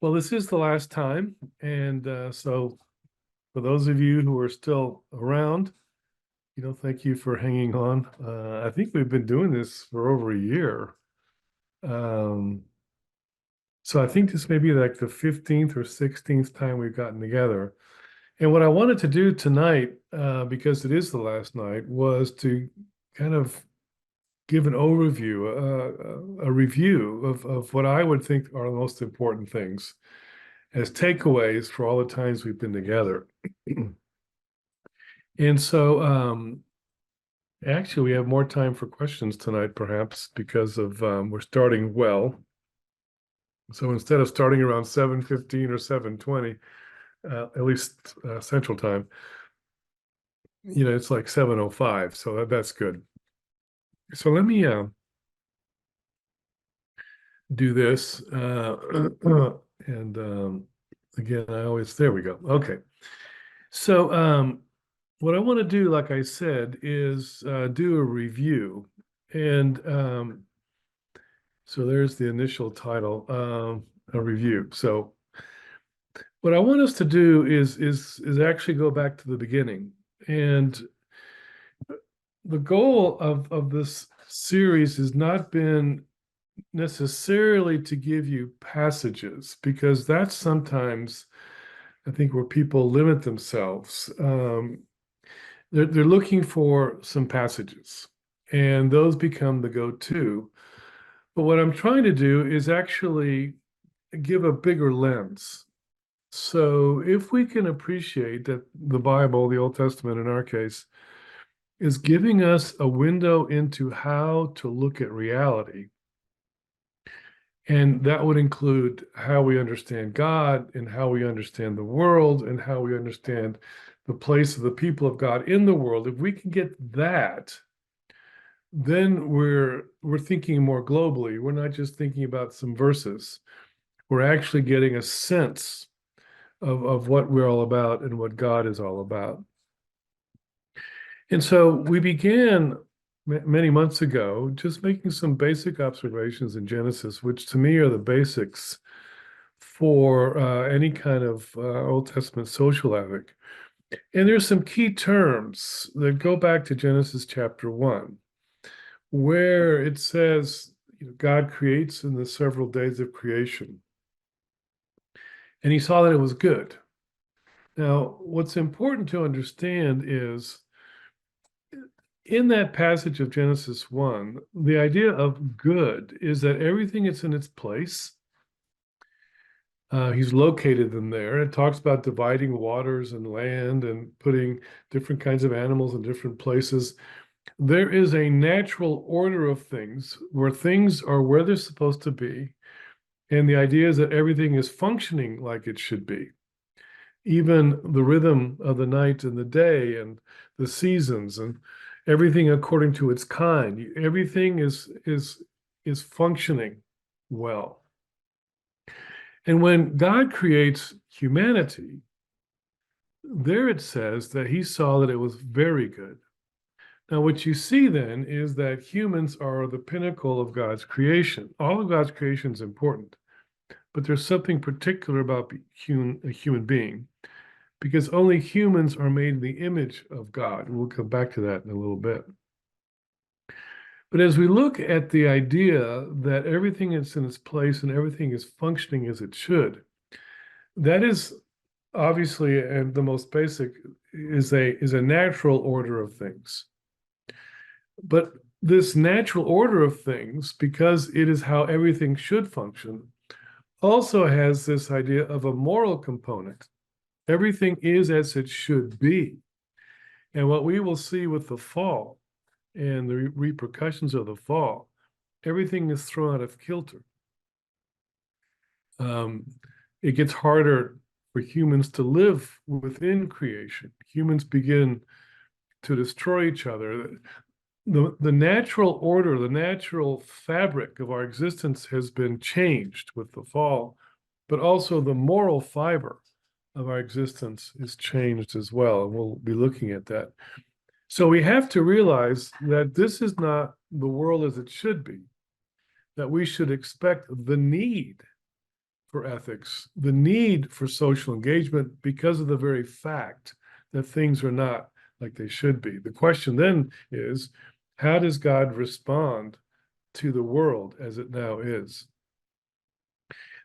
Well, this is the last time. And so for those of you who are still around, thank you for hanging on. I think we've been doing this for over a year. Um, so I think this may be like the 15th or 16th time we've gotten together. And what I wanted to do tonight, because it is the last night, was to kind of give an overview, a review of what I would think are the most important things as takeaways for all the times we've been together. And so, actually, we have more time for questions tonight, perhaps, because of we're starting well. So instead of starting around 7:15 or 7:20, at least Central Time, it's like 7:05. So that's good. So let me do this. And again, there we go. Okay. So what I want to do, like I said, is do a review. And so there's the initial title, a review. So what I want us to do is actually go back to the beginning. And the goal of this series has not been necessarily to give you passages, because that's sometimes, I think, where people limit themselves. They're looking for some passages, and those become the go-to. But what I'm trying to do is actually give a bigger lens. So if we can appreciate that the Bible, the Old Testament in our case, is giving us a window into how to look at reality, and that would include how we understand God and how we understand the world and how we understand the place of the people of God in the world. If we can get that, then we're thinking more globally. We're not just thinking about some verses. We're actually getting a sense of what we're all about and what God is all about. And so we began many months ago just making some basic observations in Genesis, which to me are the basics for any kind of Old Testament social ethic. And there's some key terms that go back to Genesis chapter 1, where it says, God creates in the several days of creation. And he saw that it was good. Now, what's important to understand is, in that passage of Genesis 1, the idea of good is that everything is in its place. He's located them there. It talks about dividing waters and land and putting different kinds of animals in different places. There is a natural order of things where things are where they're supposed to be. And the idea is that everything is functioning like it should be. Even the rhythm of the night and the day and the seasons and everything according to its kind. Everything is functioning well. And when God creates humanity, there it says that he saw that it was very good. Now, what you see then is that humans are the pinnacle of God's creation. All of God's creation is important, but there's something particular about a human being, because only humans are made in the image of God. We'll come back to that in a little bit. But as we look at the idea that everything is in its place and everything is functioning as it should, that is obviously, and the most basic, is a natural order of things. But this natural order of things, because it is how everything should function, also has this idea of a moral component. Everything is as it should be. And what we will see with the fall and the repercussions of the fall, everything is thrown out of kilter. It gets harder for humans to live within creation. Humans begin to destroy each other. The natural order, the natural fabric of our existence has been changed with the fall, but also the moral fiber of our existence is changed as well. And we'll be looking at that. So we have to realize that this is not the world as it should be, that we should expect the need for ethics, the need for social engagement because of the very fact that things are not like they should be. The question then is, how does God respond to the world as it now is?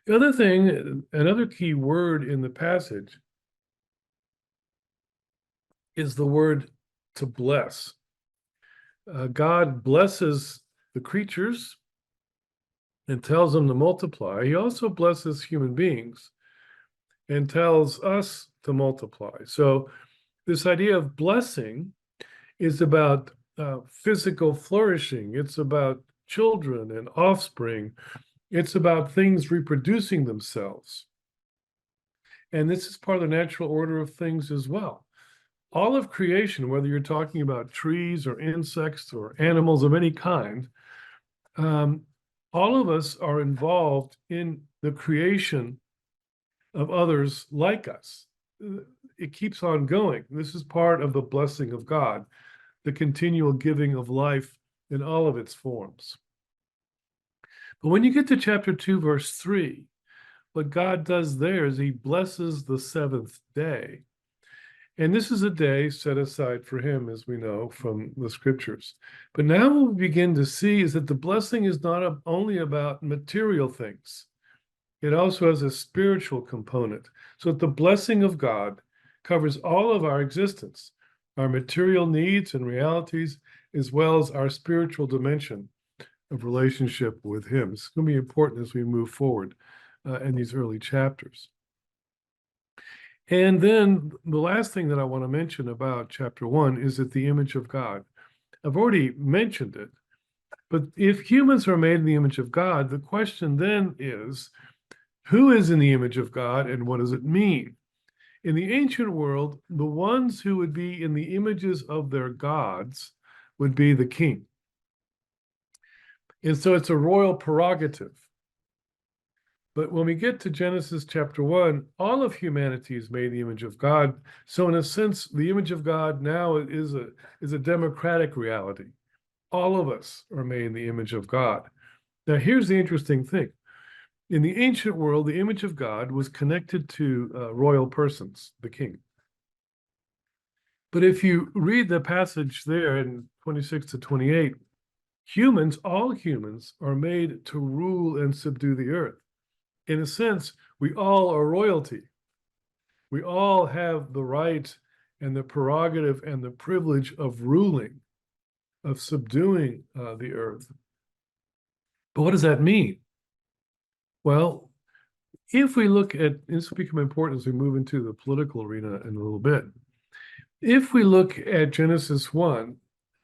The other thing, another key word in the passage is the word to bless. God blesses the creatures and tells them to multiply. He also blesses human beings and tells us to multiply. So this idea of blessing is about physical flourishing. It's about children and offspring. It's about things reproducing themselves. And this is part of the natural order of things as well. All of creation, whether you're talking about trees or insects or animals of any kind, all of us are involved in the creation of others like us. It keeps on going. This is part of the blessing of God, the continual giving of life in all of its forms. But when you get to chapter 2, verse 3, what God does there is he blesses the seventh day. And this is a day set aside for him, as we know from the scriptures. But now what we begin to see is that the blessing is not only about material things. It also has a spiritual component. So that the blessing of God covers all of our existence, our material needs and realities, as well as our spiritual dimension of relationship with him. It's going to be important as we move forward in these early chapters. And then the last thing that I want to mention about chapter 1 is that the image of God. I've already mentioned it, but if humans are made in the image of God, the question then is, who is in the image of God and what does it mean? In the ancient world, the ones who would be in the images of their gods would be the king. And so it's a royal prerogative. But when we get to Genesis chapter 1, all of humanity is made in the image of God. So in a sense, the image of God now is a democratic reality. All of us are made in the image of God. Now, here's the interesting thing. In the ancient world, the image of God was connected to royal persons, the king. But if you read the passage there in 26 to 28, humans, all humans, are made to rule and subdue the earth. In a sense, we all are royalty. We all have the right and the prerogative and the privilege of ruling, of subduing the earth. But what does that mean? Well, if we look at, this will become important as we move into the political arena in a little bit. If we look at Genesis 1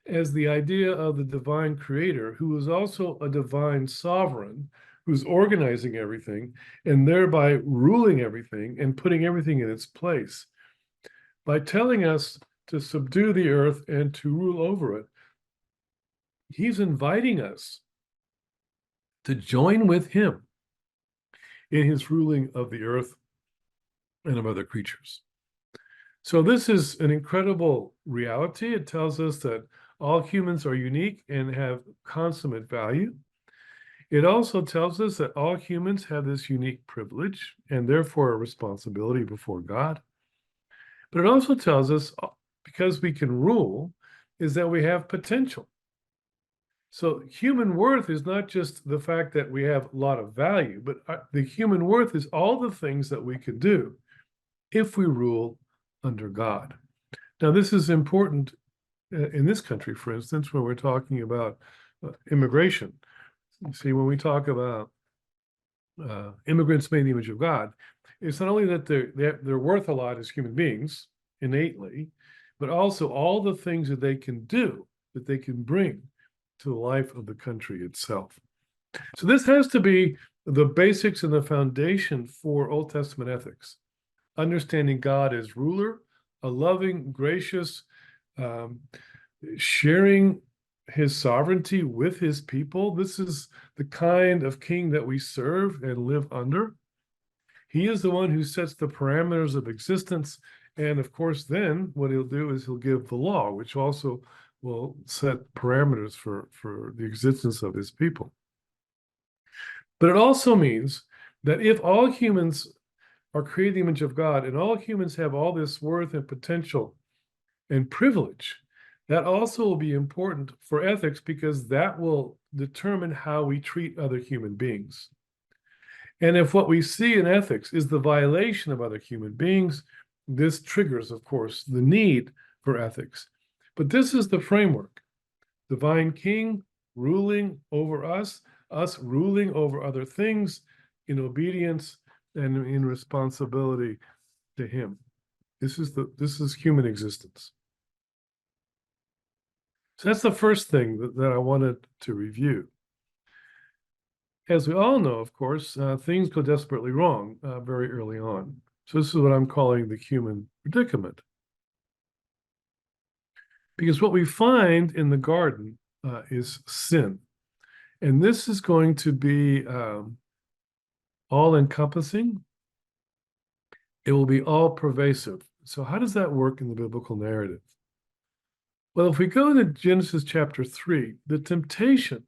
as the idea of the divine creator, who is also a divine sovereign, who's organizing everything and thereby ruling everything and putting everything in its place, by telling us to subdue the earth and to rule over it, he's inviting us to join with him in his ruling of the earth and of other creatures. So this is an incredible reality. It tells us that all humans are unique and have consummate value. It also tells us that all humans have this unique privilege and therefore a responsibility before God. But it also tells us, because we can rule, is that we have potential. So human worth is not just the fact that we have a lot of value, but the human worth is all the things that we can do if we rule under God. Now, this is important in this country, for instance, when we're talking about immigration. You see, when we talk about immigrants made in the image of God, it's not only that they're worth a lot as human beings innately, but also all the things that they can do, that they can bring to the life of the country itself. So this has to be the basics and the foundation for Old Testament ethics. Understanding God as ruler, a loving, gracious, sharing his sovereignty with his people. This is the kind of king that we serve and live under. He is the one who sets the parameters of existence. And of course, then what he'll do is he'll give the law, which also will set parameters for the existence of his people. But it also means that if all humans are created in the image of God and all humans have all this worth and potential and privilege, that also will be important for ethics because that will determine how we treat other human beings. And if what we see in ethics is the violation of other human beings, this triggers, of course, the need for ethics. But this is the framework. Divine King ruling over us ruling over other things in obedience and in responsibility to him. This is human existence. So that's the first thing that I wanted to review. As we all know, of course, things go desperately wrong very early on. So this is what I'm calling the human predicament. Because what we find in the garden is sin. And this is going to be all-encompassing. It will be all-pervasive. So how does that work in the biblical narrative? Well, if we go to Genesis chapter 3, the temptation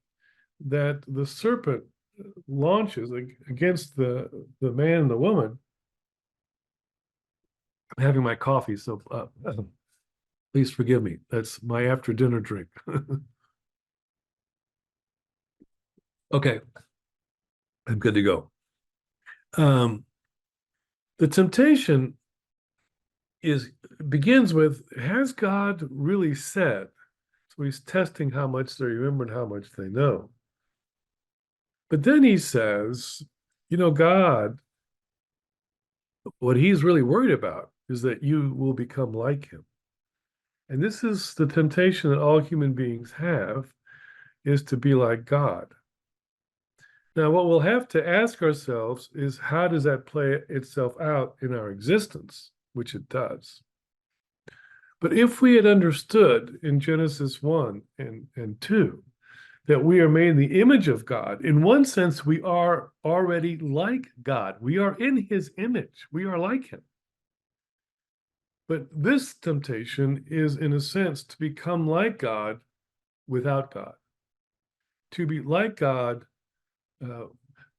that the serpent launches against the man and the woman. I'm having my coffee, so please forgive me. That's my after dinner drink. Okay, I'm good to go. The temptation begins with, has God really said? So he's testing how much they remember and how much they know. But then he says, God, what he's really worried about is that you will become like him. And this is the temptation that all human beings have, is to be like God. Now, what we'll have to ask ourselves is, how does that play itself out in our existence, which it does. But if we had understood in Genesis 1 and 2 that we are made in the image of God, in one sense, we are already like God. We are in his image. We are like him. But this temptation is, in a sense, to become like God without God. To be like God,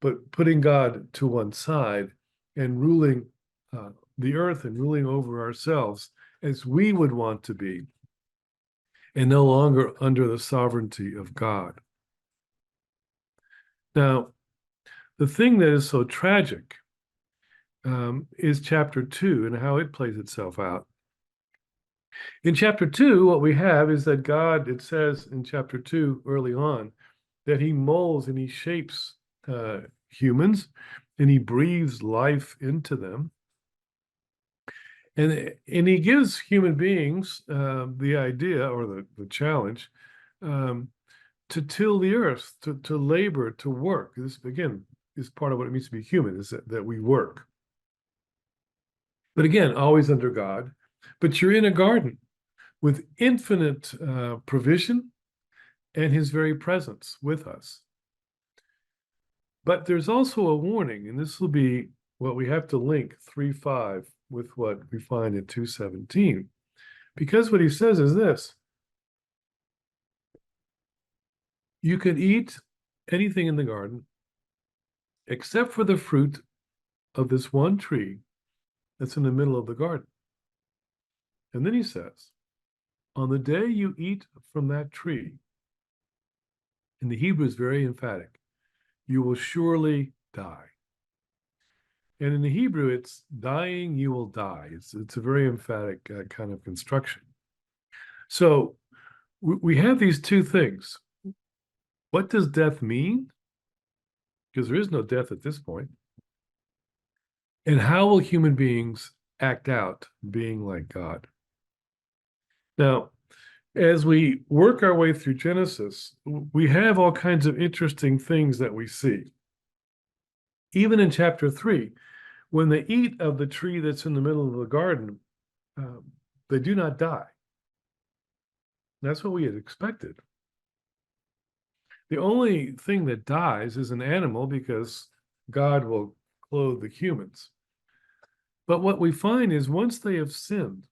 but putting God to one side and ruling the earth and ruling over ourselves as we would want to be, and no longer under the sovereignty of God. Now, the thing that is so tragic is chapter 2 and how it plays itself out. In chapter 2, what we have is that God, it says in chapter 2 early on, that he molds and he shapes humans and he breathes life into them. And he gives human beings the idea or the challenge to till the earth, to labor, to work. This, again, is part of what it means to be human, is that we work. But again, always under God. But you're in a garden with infinite provision and his very presence with us. But there's also a warning, and this will be what we have to link 3:5 with what we find in 2:17. Because what he says is this: you can eat anything in the garden except for the fruit of this one tree that's in the middle of the garden. And then he says, on the day you eat from that tree, and the Hebrew is very emphatic, you will surely die. And in the Hebrew, it's dying, you will die. It's a very emphatic kind of construction. So we have these two things. What does death mean? Because there is no death at this point. And how will human beings act out being like God? Now, as we work our way through Genesis, we have all kinds of interesting things that we see. Even in chapter 3, when they eat of the tree that's in the middle of the garden, they do not die. That's what we had expected. The only thing that dies is an animal, because God will clothe the humans. But what we find is, once they have sinned,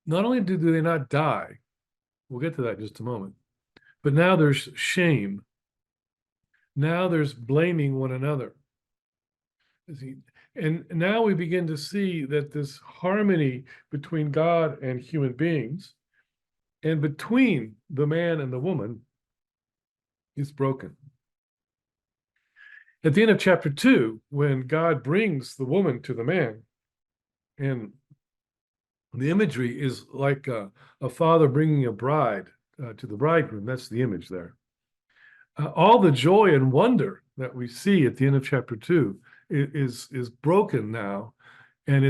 not only do they not die, we'll get to that in just a moment, but now there's shame. Now there's blaming one another. And now we begin to see that this harmony between God and human beings and between the man and the woman is broken. At the end of chapter 2, when God brings the woman to the man, and the imagery is like a father bringing a bride to the bridegroom. That's the image there. All the joy and wonder that we see at the end of chapter 2 is broken now, and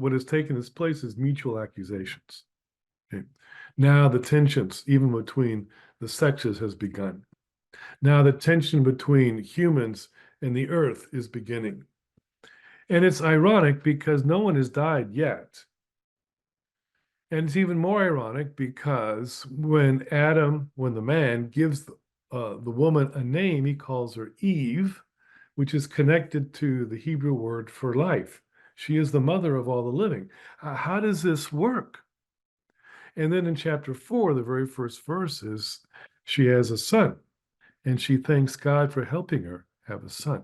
what has taken its place is mutual accusations. Okay. Now the tensions, even between the sexes, has begun. Now the tension between humans and the earth is beginning. And it's ironic because no one has died yet. And it's even more ironic because when the man gives the woman a name, he calls her Eve, which is connected to the Hebrew word for life. She is the mother of all the living. How does this work? And then in chapter 4, the very first verse is she has a son, and she thanks God for helping her have a son.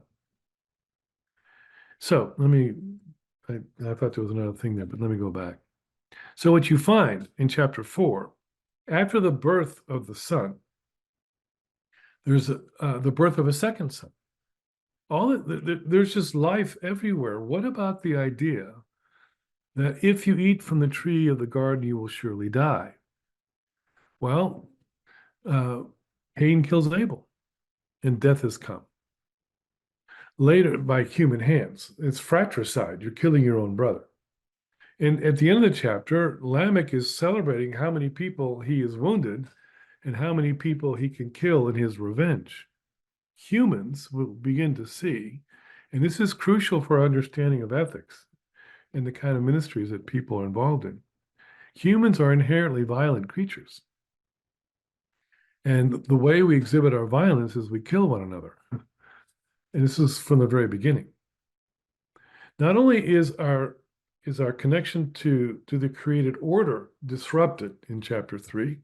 So I thought there was another thing there, but let me go back. So what you find in chapter 4, after the birth of the son, there's the birth of a second son. There's just life everywhere. What about the idea that if you eat from the tree of the garden, you will surely die? Well, uh, Cain kills Abel, and death has come. Later, by human hands, it's fratricide. You're killing your own brother. And at the end of the chapter, Lamech is celebrating how many people he has wounded and how many people he can kill in his revenge. Humans will begin to see, and this is crucial for our understanding of ethics and the kind of ministries that people are involved in. Humans are inherently violent creatures. And the way we exhibit our violence is we kill one another. And this is from the very beginning. Not only is our connection to the created order disrupted in chapter 3,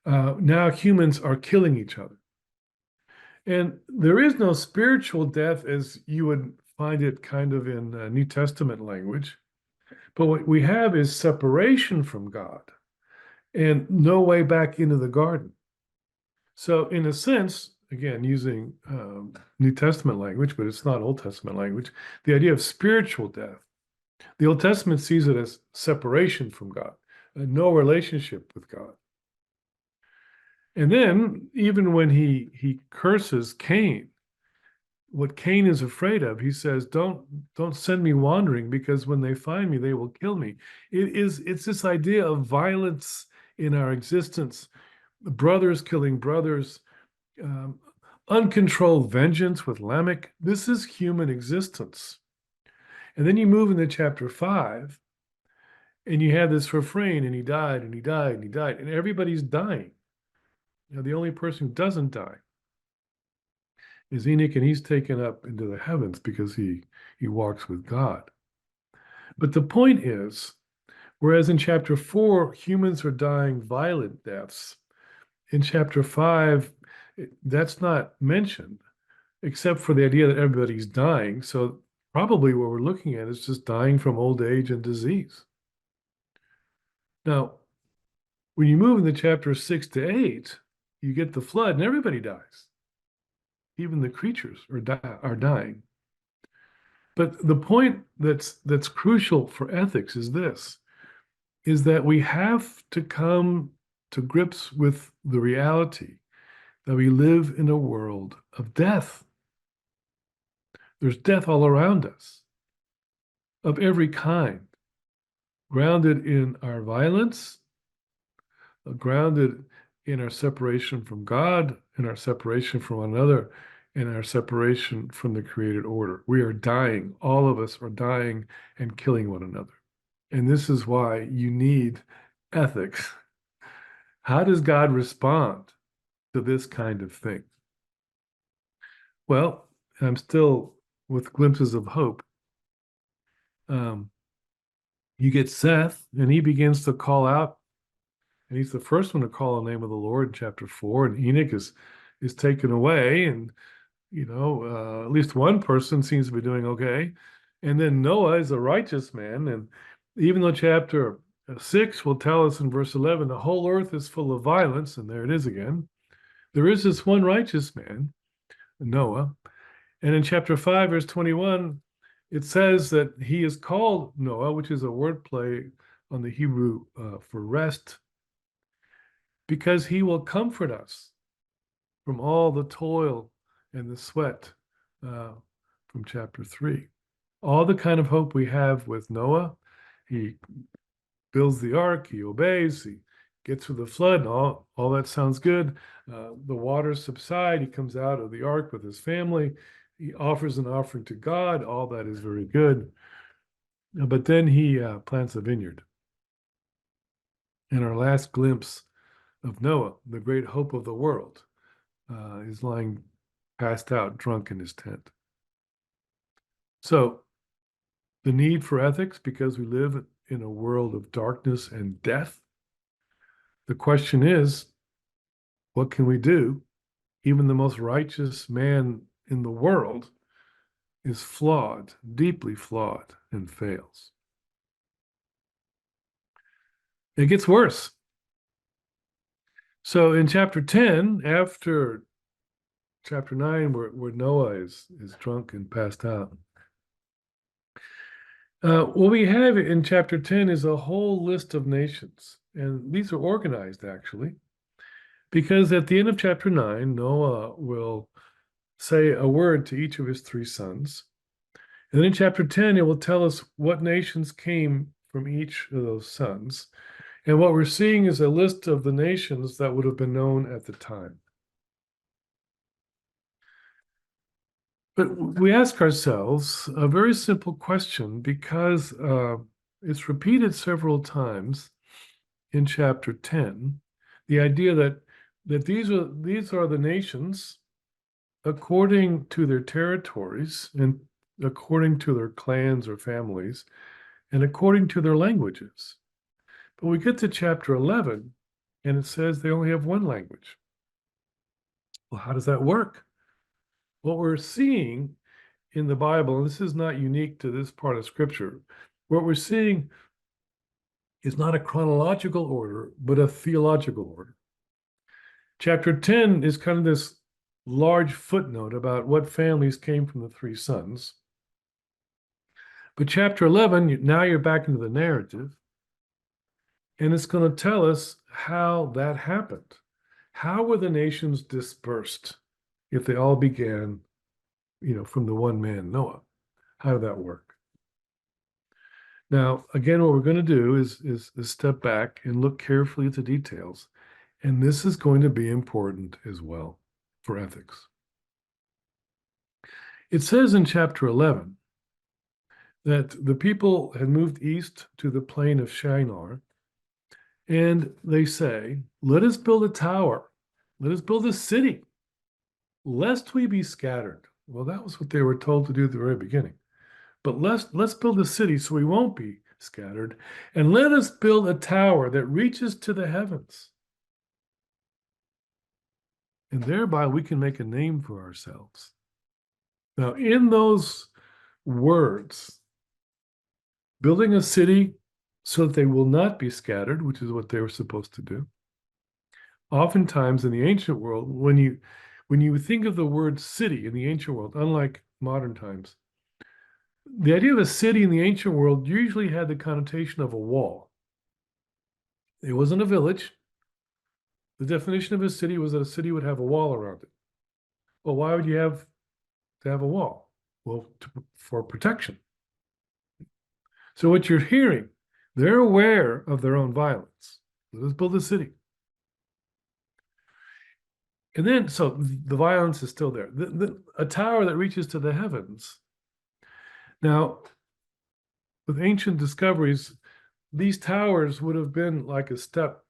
now humans are killing each other. And there is no spiritual death as you would find it kind of in New Testament language. But what we have is separation from God and no way back into the garden. So, in a sense, again, using New Testament language, but it's not Old Testament language, the idea of spiritual death. The Old Testament sees it as separation from God, no relationship with God. And then, even when he curses Cain, what Cain is afraid of, he says, don't send me wandering, because when they find me, they will kill me. It's this idea of violence in our existence, brothers killing brothers, uncontrolled vengeance with Lamech. This is human existence. And then you move into chapter 5, and you have this refrain, and he died, and he died, and he died, and everybody's dying. The only person who doesn't die is Enoch, and he's taken up into the heavens because he walks with God. But the point is, whereas in chapter 4, humans are dying violent deaths, in chapter 5, that's not mentioned, except for the idea that everybody's dying. So probably what we're looking at is just dying from old age and disease. Now, when you move into chapter 6 to 8, you get the flood and everybody dies. Even the creatures are dying. But the point that's crucial for ethics is this, is that we have to come to grips with the reality that we live in a world of death. There's death all around us, of every kind, grounded in our violence, grounded in our separation from God, in our separation from one another, in our separation from the created order. We are dying. All of us are dying and killing one another. And this is why you need ethics. How does God respond to this kind of thing? Well, I'm still with glimpses of hope. You get Seth, and he begins to call out, and he's the first one to call on the name of the Lord in chapter 4. And Enoch is is taken away, and at least one person seems to be doing okay. And then Noah is a righteous man. And even though chapter 6 will tell us in verse 11, the whole earth is full of violence, and there it is again, there is this one righteous man, Noah. And in chapter 5, verse 21, it says that he is called Noah, which is a wordplay on the Hebrew for rest, because he will comfort us from all the toil and the sweat from chapter 3. All the kind of hope we have with Noah. He builds the ark, he obeys, he gets through the flood, and all that sounds good. The waters subside, he comes out of the ark with his family, he offers an offering to God, all that is very good. But then he plants a vineyard. And our last glimpse of Noah, the great hope of the world, is lying passed out, drunk in his tent. So, the need for ethics because we live in a world of darkness and death. The question is, what can we do? Even the most righteous man in the world is flawed, deeply flawed, and fails. It gets worse. So in chapter 10, after chapter 9, where Noah is drunk and passed out, what we have in chapter 10 is a whole list of nations. And these are organized, actually, because at the end of chapter 9, Noah will say a word to each of his 3 sons. And then in chapter 10, it will tell us what nations came from each of those sons. And what we're seeing is a list of the nations that would have been known at the time. But we ask ourselves a very simple question because it's repeated several times in chapter 10, the idea that these are the nations according to their territories and according to their clans or families and according to their languages. But we get to chapter 11 and it says they only have one language. Well, how does that work? What we're seeing in the Bible, and this is not unique to this part of Scripture, what we're seeing is not a chronological order, but a theological order. Chapter 10 is kind of this large footnote about what families came from the 3 sons. But chapter 11, now you're back into the narrative, and it's going to tell us how that happened. How were the nations dispersed if they all began, from the one man, Noah? How did that work? Now, again, what we're going to do is step back and look carefully at the details. And this is going to be important as well for ethics. It says in chapter 11 that the people had moved east to the plain of Shinar, and they say, let us build a tower, let us build a city, lest we be scattered. Well, that was what they were told to do at the very beginning. But let's build a city so we won't be scattered, and let us build a tower that reaches to the heavens. And thereby we can make a name for ourselves. Now, in those words, building a city so that they will not be scattered, which is what they were supposed to do. Oftentimes in the ancient world, when you think of the word city in the ancient world, unlike modern times, the idea of a city in the ancient world usually had the connotation of a wall. It wasn't a village. The definition of a city was that a city would have a wall around it. Well, why would you have to have a wall? Well, for protection. So what you're hearing, they're aware of their own violence. Let's build a city. And then, so the violence is still there. A tower that reaches to the heavens. Now, with ancient discoveries, these towers would have been like a step,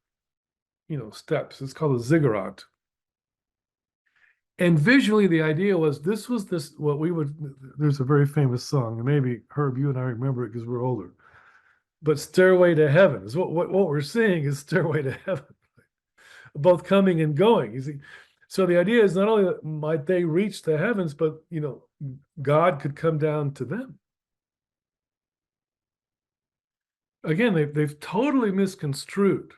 steps. It's called a ziggurat. And visually, the idea was what we would, there's a very famous song, and maybe Herb, you and I remember it because we're older. But Stairway to Heaven is what we're seeing is Stairway to Heaven, both coming and going. You see, So the idea is not only that might they reach the heavens, but God could come down to them. Again, they've totally misconstrued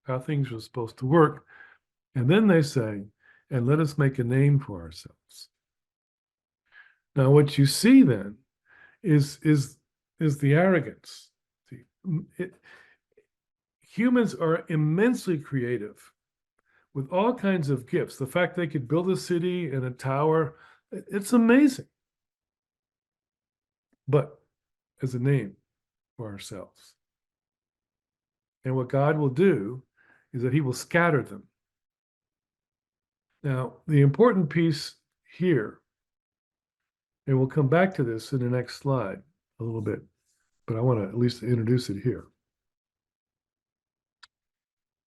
how things were supposed to work. And then they say, and let us make a name for ourselves. Now, what you see then is the arrogance. See, humans are immensely creative with all kinds of gifts. The fact they could build a city and a tower, it's amazing. But as a name for ourselves. And what God will do is that he will scatter them. Now, the important piece here, and we'll come back to this in the next slide a little bit, but I want to at least introduce it here,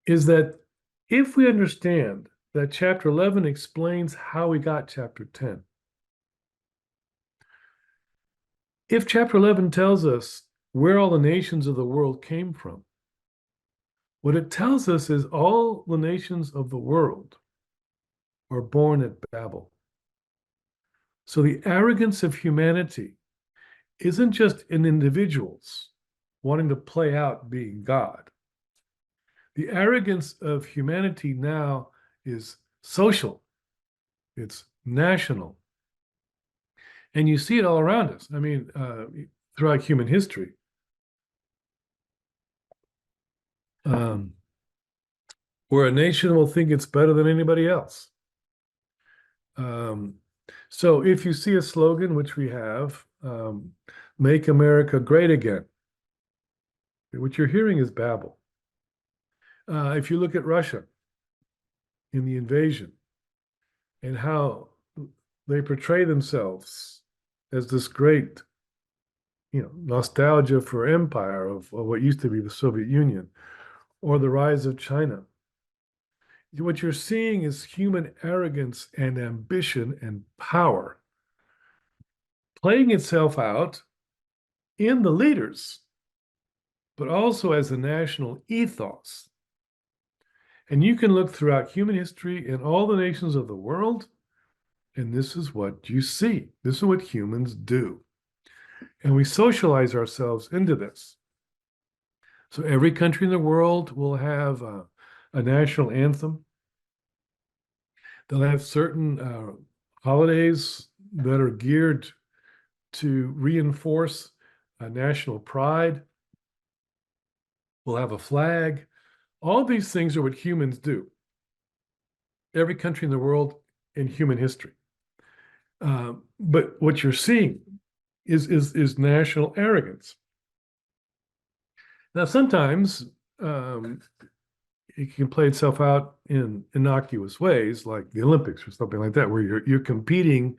is that if we understand that chapter 11 explains how we got chapter 10, if chapter 11 tells us where all the nations of the world came from, what it tells us is all the nations of the world are born at Babel. So the arrogance of humanity isn't just in individuals wanting to play out being God. The arrogance of humanity now is social, it's national. And you see it all around us. I mean, throughout human history. Where a nation will think it's better than anybody else. So if you see a slogan, which we have, make America great again, what you're hearing is babble. If you look at Russia in the invasion and how they portray themselves as this great, nostalgia for empire of what used to be the Soviet Union, or the rise of China. What you're seeing is human arrogance and ambition and power playing itself out in the leaders, but also as a national ethos. And you can look throughout human history in all the nations of the world, and this is what you see. This is what humans do. And we socialize ourselves into this. So every country in the world will have a national anthem. They'll have certain holidays that are geared to reinforce national pride. We'll have a flag. All these things are what humans do. Every country in the world in human history. But what you're seeing is national arrogance. Now, sometimes it can play itself out in innocuous ways, like the Olympics or something like that, where you're competing,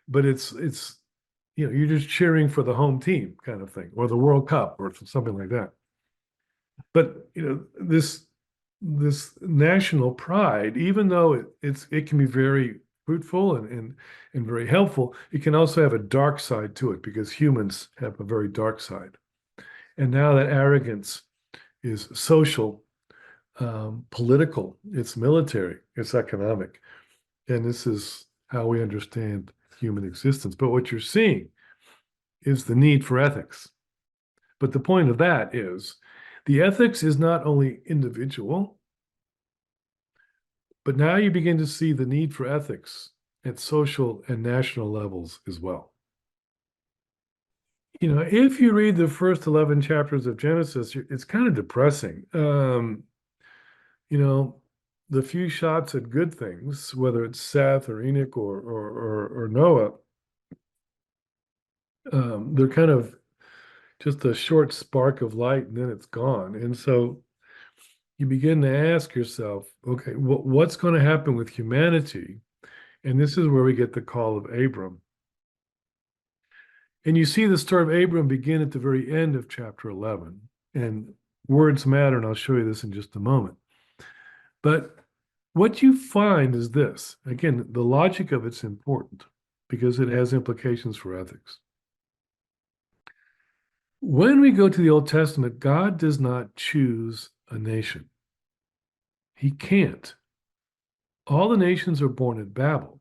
but it's you're just cheering for the home team kind of thing, or the World Cup or something like that. But this national pride, even though it can be very fruitful and very helpful, it can also have a dark side to it because humans have a very dark side. And now that arrogance is social, political, it's military, it's economic. And this is how we understand human existence. But what you're seeing is the need for ethics. But the point of that is the ethics is not only individual, but now you begin to see the need for ethics at social and national levels as well. If you read the first 11 chapters of Genesis, it's kind of depressing. The few shots at good things, whether it's Seth or Enoch or Noah, they're kind of just a short spark of light and then it's gone. And so you begin to ask yourself, okay, what's going to happen with humanity? And this is where we get the call of Abram. And you see the story of Abram begin at the very end of chapter 11. And words matter, and I'll show you this in just a moment. But what you find is this. Again, the logic of it's important because it has implications for ethics. When we go to the Old Testament, God does not choose a nation. He can't. All the nations are born at Babel.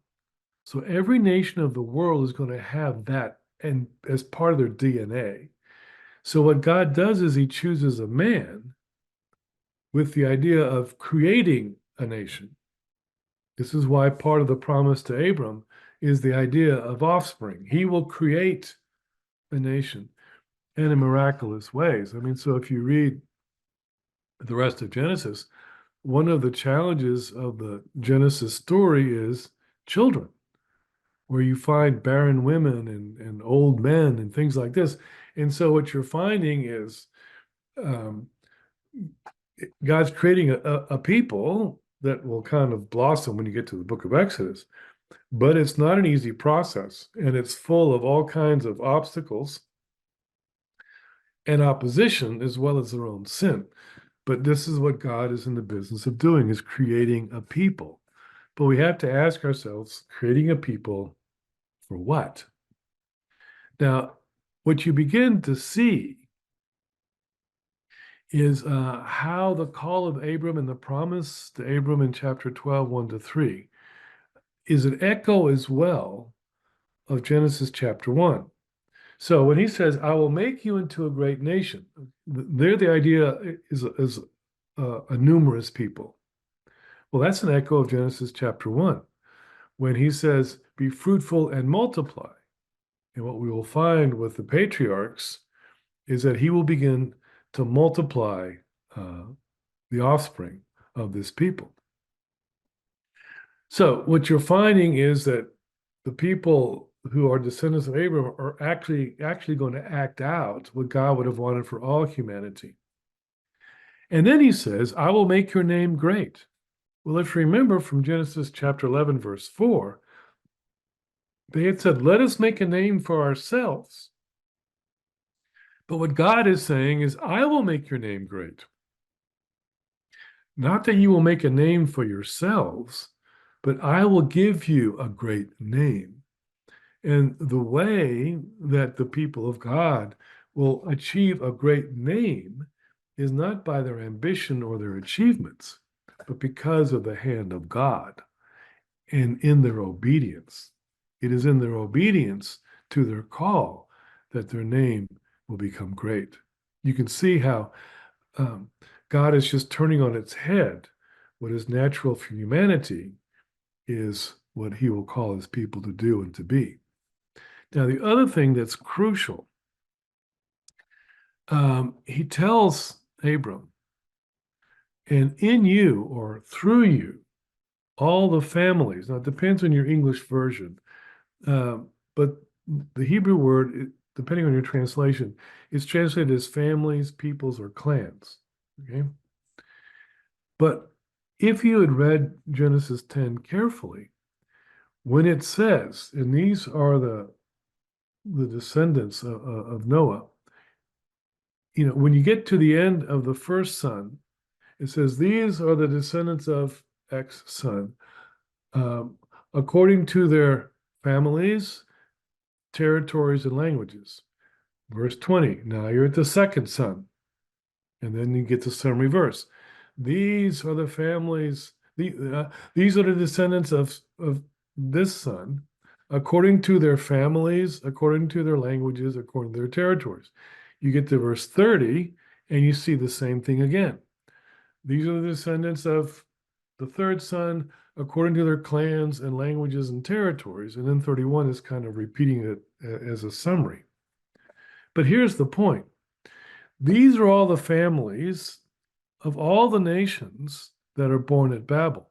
So every nation of the world is going to have that and as part of their DNA. So what God does is he chooses a man with the idea of creating a nation. This is why part of the promise to Abram is the idea of offspring. He will create a nation and in miraculous ways. I mean, so if you read the rest of Genesis, one of the challenges of the Genesis story is children, where you find barren women and old men and things like this. And so what you're finding is um, God's creating a people that will kind of blossom when you get to the book of Exodus. But it's not an easy process, and it's full of all kinds of obstacles and opposition as well as their own sin. But this is what God is in the business of doing, is creating a people. But we have to ask ourselves, creating a people for what? Now, what you begin to see is how the call of Abram and the promise to Abram in chapter 12, 1 to 3, is an echo as well of Genesis chapter 1. So when he says, I will make you into a great nation, there the idea is a numerous people. Well, that's an echo of Genesis chapter 1, when he says, be fruitful and multiply. And what we will find with the patriarchs is that he will begin to multiply the offspring of this people. So what you're finding is that the people who are descendants of Abraham are actually going to act out what God would have wanted for all humanity. And then he says, I will make your name great. Well, if you remember from Genesis chapter 11, verse 4, they had said, let us make a name for ourselves. But what God is saying is, I will make your name great. Not that you will make a name for yourselves, but I will give you a great name. And the way that the people of God will achieve a great name is not by their ambition or their achievements, but because of the hand of God and in their obedience. It is in their obedience to their call that their name will become great. You can see how God is just turning on its head what is natural for humanity is what he will call his people to do and to be. Now, the other thing that's crucial, he tells Abram, and in you or through you, all the families. Now, it depends on your English version, but the Hebrew word, depending on your translation, is translated as families, peoples, or clans. Okay? But if you had read Genesis 10 carefully, when it says, and these are the descendants of Noah, when you get to the end of the first son, it says, these are the descendants of X son, according to their families, territories, and languages. Verse 20, now you're at the second son. And then you get the summary verse. These are the families, these are the descendants of this son, according to their families, according to their languages, according to their territories. You get to verse 30, and you see the same thing again. These are the descendants of the third son, according to their clans and languages and territories. And then 31 is kind of repeating it as a summary. But here's the point. These are all the families of all the nations that are born at Babel.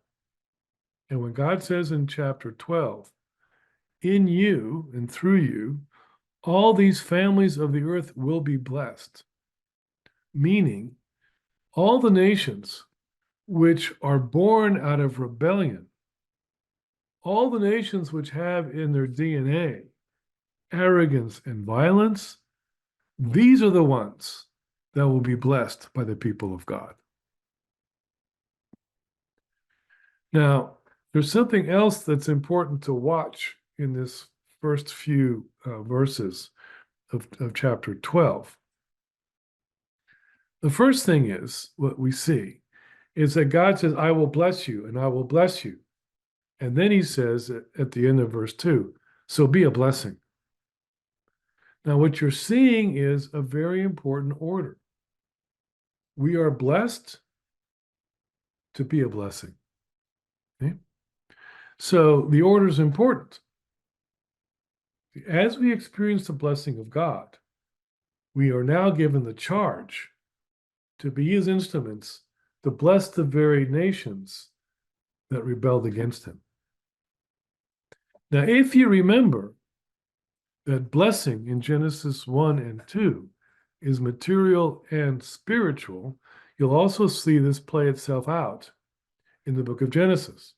And when God says in chapter 12, in you and through you, all these families of the earth will be blessed, meaning all the nations which are born out of rebellion, all the nations which have in their DNA arrogance and violence, these are the ones that will be blessed by the people of God. Now, there's something else that's important to watch in this first few verses of chapter 12. The first thing is what we see is that God says, I will bless you and I will bless you. And then he says at the end of verse 2, so be a blessing. Now, what you're seeing is a very important order. We are blessed to be a blessing. Okay? So the order is important. As we experience the blessing of God, we are now given the charge to be his instruments to bless the very nations that rebelled against him. Now, if you remember that blessing in Genesis 1 and 2 is material and spiritual, you'll also see this play itself out in the book of Genesis.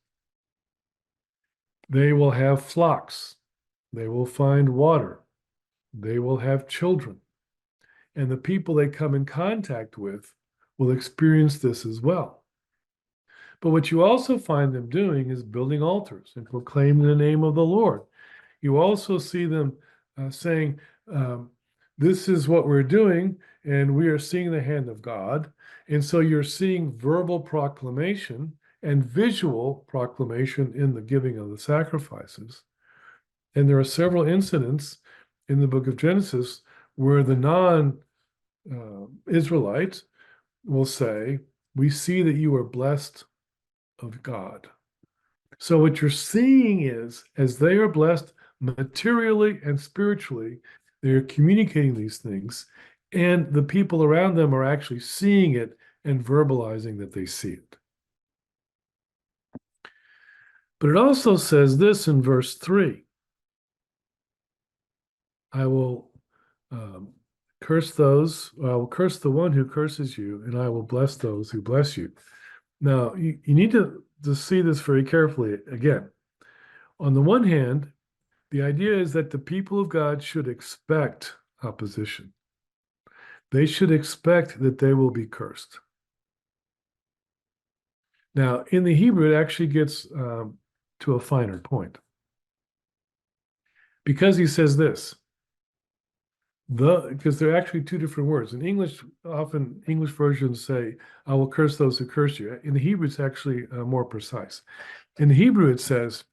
They will have flocks. They will find water. They will have children. And the people they come in contact with will experience this as well. But what you also find them doing is building altars and proclaiming the name of the Lord. You also see them saying, this is what we're doing, and we are seeing the hand of God. And so you're seeing verbal proclamation and visual proclamation in the giving of the sacrifices. And there are several incidents in the book of Genesis where the non-Israelites will say, we see that you are blessed of God. So what you're seeing is, as they are blessed materially and spiritually, they're communicating these things, and the people around them are actually seeing it and verbalizing that they see it. But it also says this in verse 3. I will curse those, I will curse the one who curses you, and I will bless those who bless you. Now, you need to see this very carefully again. On the one hand, the idea is that the people of God should expect opposition. They should expect that they will be cursed. Now, in the Hebrew, it actually gets to a finer point. Because he says this, because there are actually two different words. In English, often English versions say, I will curse those who curse you. In the Hebrew, it's actually more precise. In the Hebrew, it says,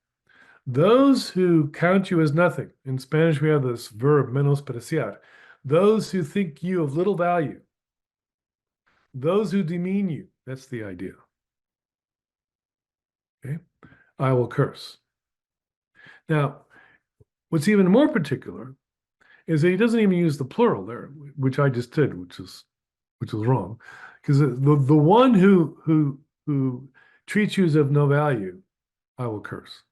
those who count you as nothing. In Spanish, we have this verb, menospreciar. Those who think you of little value. Those who demean you. That's the idea. Okay? I will curse. Now, what's even more particular is that he doesn't even use the plural there, which I just did, which is wrong. Because the one who treats you as of no value, I will curse.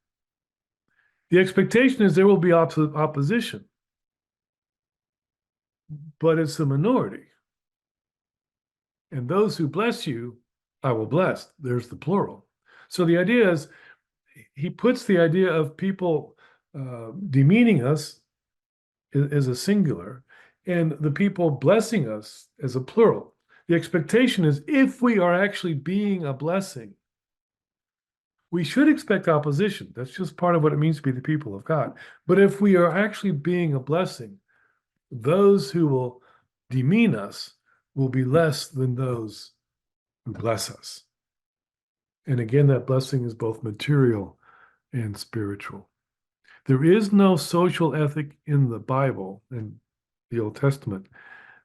The expectation is there will be opposition, but it's a minority. And those who bless you, I will bless. There's the plural. So the idea is, he puts the idea of people demeaning us as a singular, and the people blessing us as a plural. The expectation is, if we are actually being a blessing, we should expect opposition. That's just part of what it means to be the people of God. But if we are actually being a blessing, those who will demean us will be less than those who bless us. And again, that blessing is both material and spiritual. There is no social ethic in the Bible, in the Old Testament,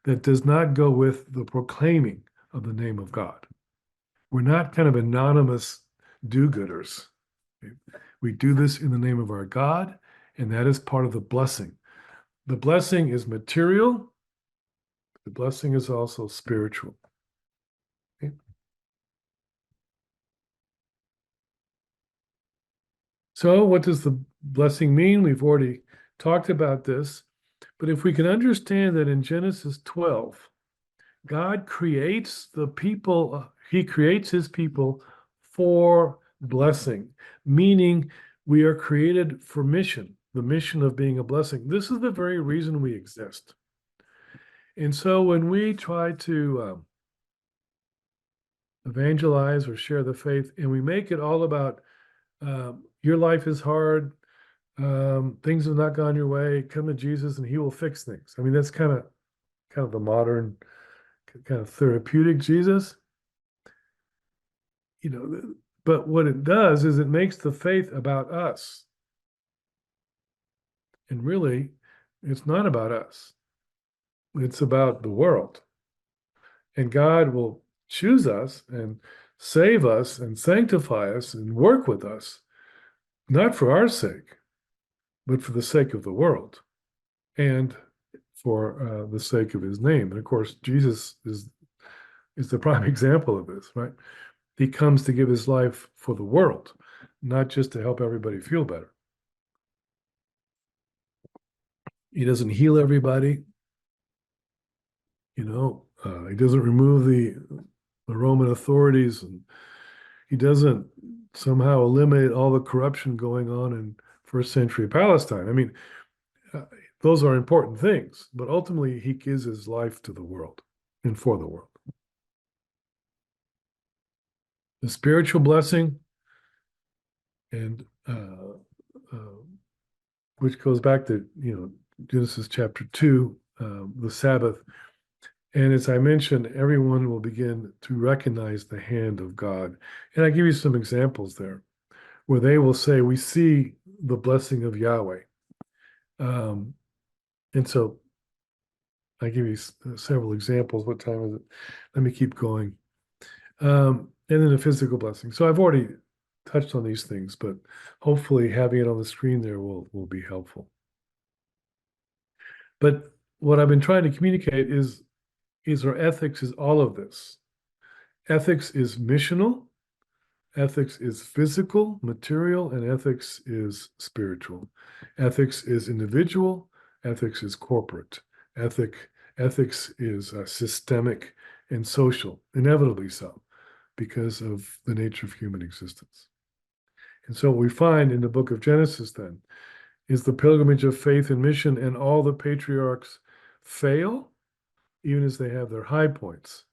that does not go with the proclaiming of the name of God. We're not kind of anonymous do-gooders. We do this in the name of our God, and that is part of the blessing. The blessing is material. The blessing is also spiritual. Okay? So what does the blessing mean? We've already talked about this. But if we can understand that in Genesis 12, God creates the people, he creates his people for blessing, meaning we are created for mission, the mission of being a blessing. This is the very reason we exist. And so when we try to evangelize or share the faith, and we make it all about your life is hard, things have not gone your way, come to Jesus and he will fix things. I mean, that's kind of the modern kind of therapeutic Jesus, but But what it does is it makes the faith about us. And really, it's not about us. It's about the world. And God will choose us and save us and sanctify us and work with us, not for our sake, but for the sake of the world and for the sake of his name. And of course, Jesus is the prime example of this, right? He comes to give his life for the world, not just to help everybody feel better. He doesn't heal everybody. He doesn't remove the Roman authorities, and he doesn't somehow eliminate all the corruption going on in first century Palestine. I mean, uh, those are important things, but ultimately he gives his life to the world and for the world. The spiritual blessing, and which goes back to Genesis chapter 2, the Sabbath. And as I mentioned, everyone will begin to recognize the hand of God. And I give you some examples there where they will say, we see the blessing of Yahweh. And so I give you several examples. What time is it? Let me keep going. And then the physical blessing. So I've already touched on these things, but hopefully having it on the screen there will be helpful. But what I've been trying to communicate is our ethics is all of this. Ethics is missional, ethics is physical, material, and ethics is spiritual. Ethics is individual, ethics is corporate. Ethics is systemic and social, inevitably so, because of the nature of human existence. And so what we find in the book of Genesis then is the pilgrimage of faith and mission, and all the patriarchs fail, even as they have their high points.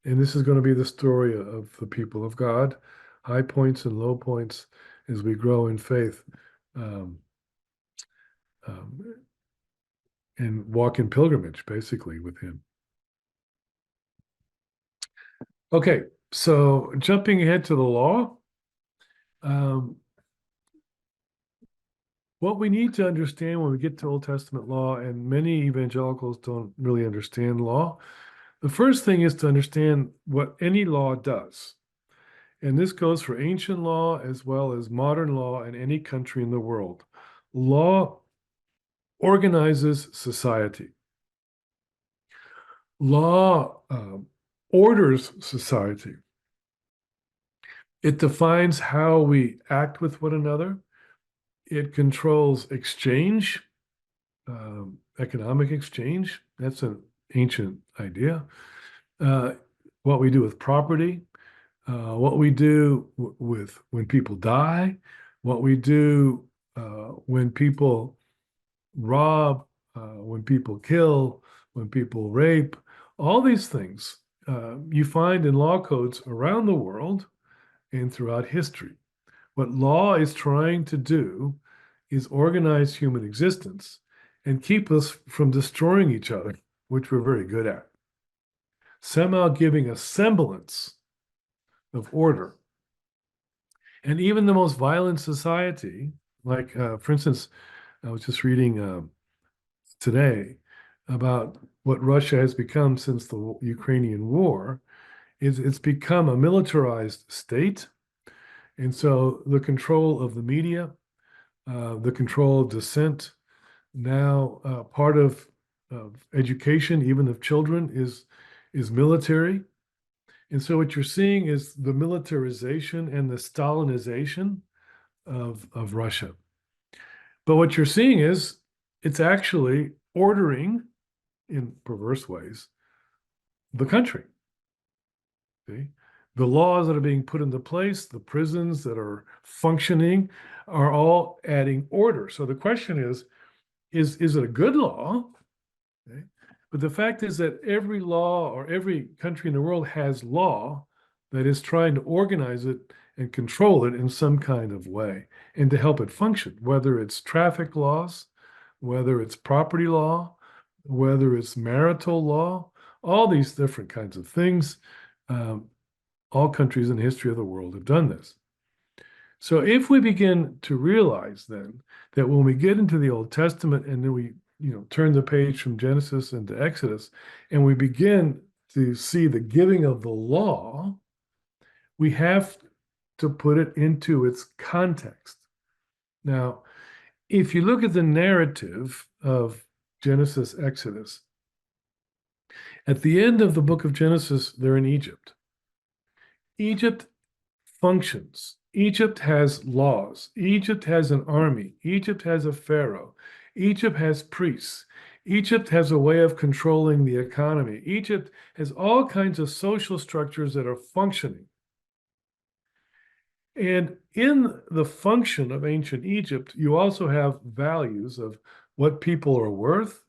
And this is going to be the story of the people of God, high points and low points as we grow in faith um, and walk in pilgrimage, basically, with him. Okay, so jumping ahead to the law, what we need to understand when we get to Old Testament law, and many evangelicals don't really understand law, the first thing is to understand what any law does. And this goes for ancient law as well as modern law in any country in the world. Law organizes society. Law orders society. It defines how we act with one another. It controls exchange, economic exchange. That's an ancient idea. What we do with property, what we do with when people die, what we do when people rob, when people kill, when people rape, all these things you find in law codes around the world and throughout history. What law is trying to do is organize human existence and keep us from destroying each other, which we're very good at. Somehow giving a semblance of order. And even the most violent society, like, for instance, I was just reading today about what Russia has become since the Ukrainian war. It's become a militarized state. And so the control of the media, the control of dissent, now part of education, even of children, is military. And so what you're seeing is the militarization and the Stalinization of Russia. But what you're seeing is it's actually ordering, in perverse ways, the country. See? The laws that are being put into place, the prisons that are functioning, are all adding order. So the question is it a good law? Okay. But the fact is that every law or every country in the world has law that is trying to organize it and control it in some kind of way and to help it function, whether it's traffic laws, whether it's property law, whether it's marital law, all these different kinds of things. All countries in the history of the world have done this. So if we begin to realize then that when we get into the Old Testament and then we, turn the page from Genesis into Exodus, and we begin to see the giving of the law, we have to put it into its context. Now, if you look at the narrative of Genesis, Exodus, at the end of the book of Genesis, they're in Egypt. Egypt functions. Egypt has laws. Egypt has an army. Egypt has a pharaoh. Egypt has priests. Egypt has a way of controlling the economy. Egypt has all kinds of social structures that are functioning. And in the function of ancient Egypt, you also have values of what people are worth,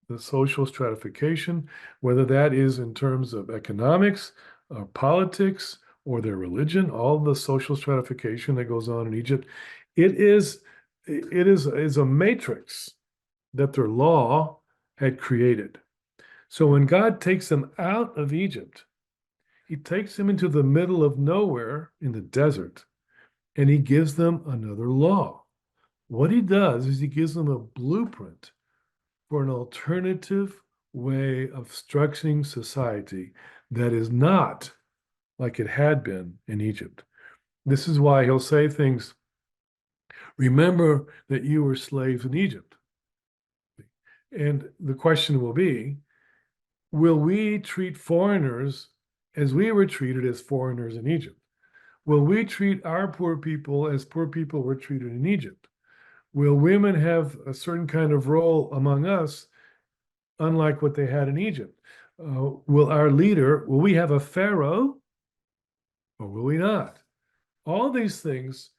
the social stratification, whether that is in terms of economics or politics or their religion, all the social stratification that goes on in Egypt. It is a matrix that their law had created. So when God takes them out of Egypt, he takes them into the middle of nowhere in the desert, and he gives them another law. What he does is he gives them a blueprint for an alternative way of structuring society that is not like it had been in Egypt. This is why he'll say things, remember that you were slaves in Egypt. And the question will be, will we treat foreigners as we were treated as foreigners in Egypt? Will we treat our poor people as poor people were treated in Egypt? Will women have a certain kind of role among us, unlike what they had in Egypt? Will we have a pharaoh or will we not? All these things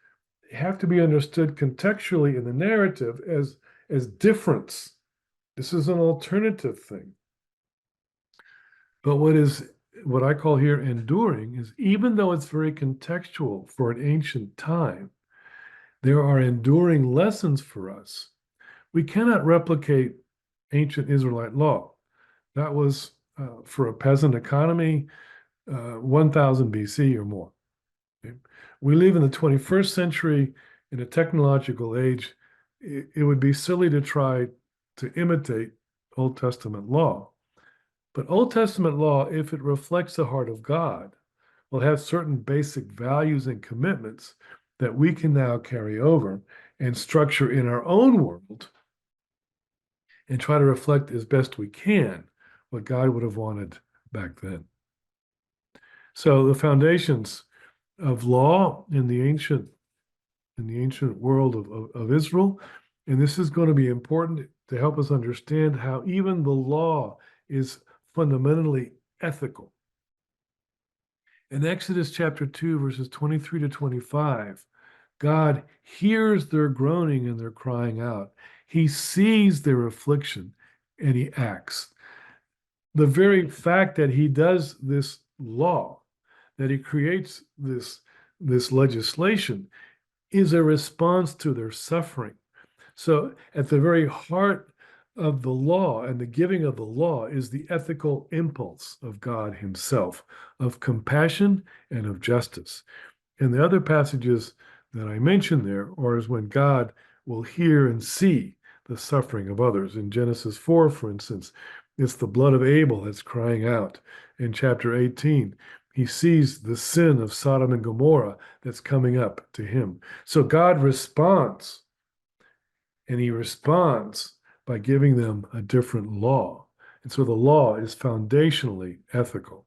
have to be understood contextually in the narrative as difference. This is an alternative thing. But what I call here enduring is, even though it's very contextual for an ancient time, there are enduring lessons for us. We cannot replicate ancient Israelite law. That was for a peasant economy, 1000 BC or more. Okay? We live in the 21st century in a technological age. It would be silly to try to imitate Old Testament law. But Old Testament law, if it reflects the heart of God, will have certain basic values and commitments that we can now carry over and structure in our own world and try to reflect as best we can what God would have wanted back then. So the foundations of law in the ancient world of Israel, and this is going to be important to help us understand how even the law is fundamentally ethical. In Exodus chapter 2, verses 23 to 25, God hears their groaning and their crying out. He sees their affliction and he acts. The very fact that he does this law, that he creates this legislation, is a response to their suffering. So at the very heart of the law and the giving of the law is the ethical impulse of God himself, of compassion and of justice. And the other passages that I mentioned there are is when God will hear and see the suffering of others. In Genesis 4, for instance, it's the blood of Abel that's crying out. In chapter 18, he sees the sin of Sodom and Gomorrah that's coming up to him. So God responds, and he responds by giving them a different law. And so the law is foundationally ethical.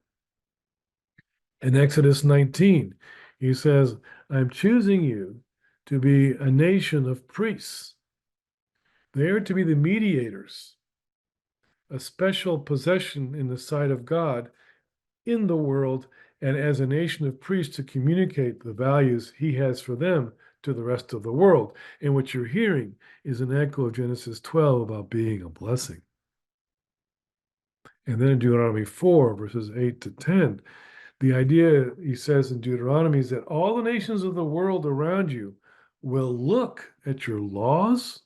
In Exodus 19, he says, I'm choosing you to be a nation of priests. They are to be the mediators, a special possession in the sight of God in the world, and as a nation of priests to communicate the values he has for them to the rest of the world. And what you're hearing is an echo of Genesis 12 about being a blessing. And then in Deuteronomy 4, verses 8 to 10, the idea, he says in Deuteronomy, is that all the nations of the world around you will look at your laws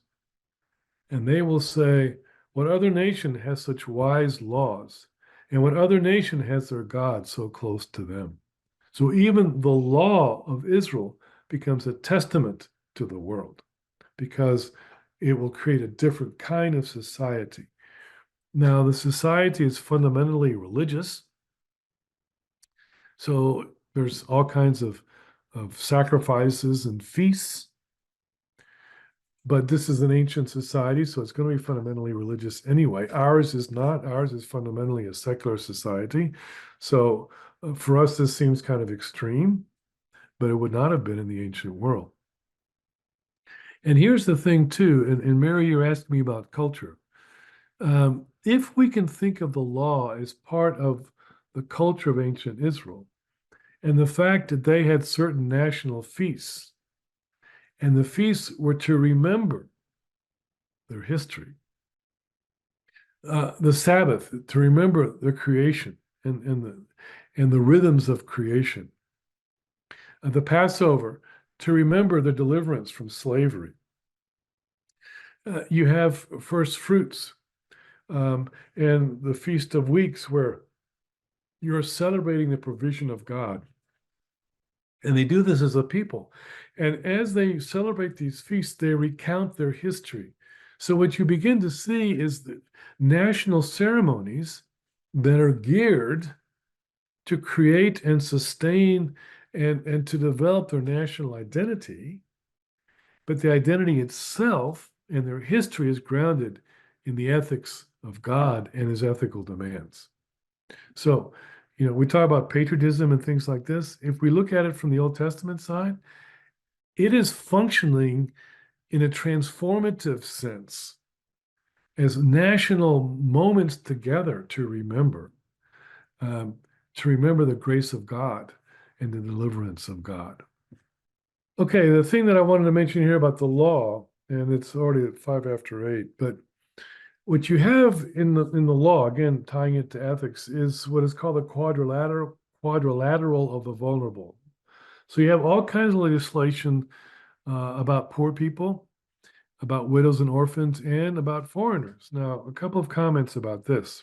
and they will say, what other nation has such wise laws? And what other nation has their God so close to them? So even the law of Israel becomes a testament to the world because it will create a different kind of society. Now, the society is fundamentally religious. So there's all kinds of sacrifices and feasts. But this is an ancient society, so it's going to be fundamentally religious anyway. Ours is not. Ours is fundamentally a secular society. So for us, this seems kind of extreme, but it would not have been in the ancient world. And here's the thing, too, and Mary, you're asking me about culture. If we can think of the law as part of the culture of ancient Israel, and the fact that they had certain national feasts, and the feasts were to remember their history, the Sabbath to remember the creation and the rhythms of creation, the Passover to remember the deliverance from slavery. You have first fruits and the Feast of Weeks where you're celebrating the provision of God. And they do this as a people. And as they celebrate these feasts, they recount their history. So what you begin to see is that national ceremonies that are geared to create and sustain and to develop their national identity, but the identity itself and their history is grounded in the ethics of God and his ethical demands. So, we talk about patriotism and things like this. If we look at it from the Old Testament side, it is functioning in a transformative sense as national moments together to remember the grace of God and the deliverance of God. Okay, the thing that I wanted to mention here about the law, and it's already at 5 after 8, but what you have in the law, again, tying it to ethics, is what is called the quadrilateral of the vulnerable. So you have all kinds of legislation about poor people, about widows and orphans, and about foreigners. Now, a couple of comments about this.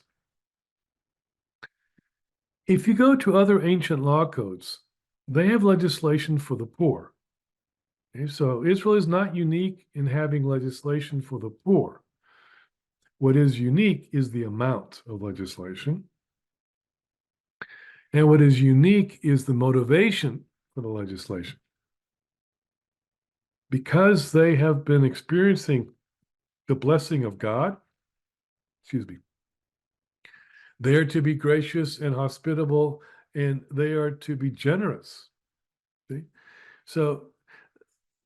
If you go to other ancient law codes, they have legislation for the poor. Okay, so Israel is not unique in having legislation for the poor. What is unique is the amount of legislation. And what is unique is the motivation for the legislation. Because they have been experiencing the blessing of God, they are to be gracious and hospitable, and they are to be generous. See? So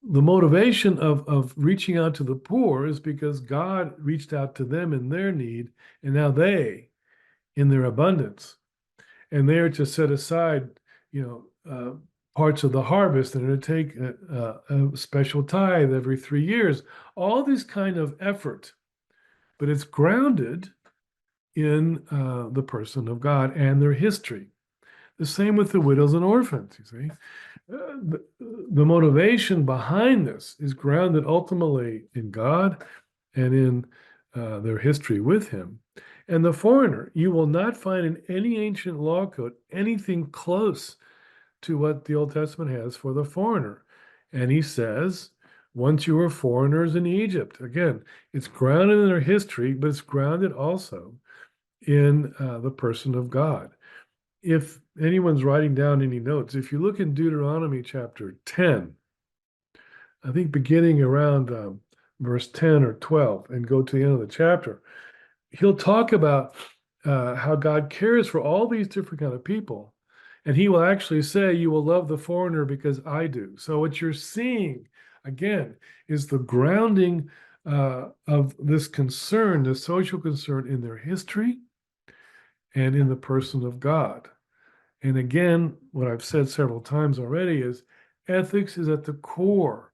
the motivation of reaching out to the poor is because God reached out to them in their need, and now they, in their abundance, and they are to set aside, parts of the harvest and to take a special tithe every 3 years. All this kind of effort, but it's grounded in the person of God and their history. The same with the widows and orphans, you see. The motivation behind this is grounded ultimately in God and in their history with him. And the foreigner, you will not find in any ancient law code anything close to what the Old Testament has for the foreigner. And he says, once you were foreigners in Egypt. Again, it's grounded in their history, but it's grounded also in the person of God. If anyone's writing down any notes, if you look in Deuteronomy chapter 10, I think beginning around verse 10 or 12 and go to the end of the chapter, he'll talk about how God cares for all these different kind of people. And he will actually say, you will love the foreigner because I do. So what you're seeing, again, is the grounding of this concern, the social concern in their history and in the person of God. And again, what I've said several times already is ethics is at the core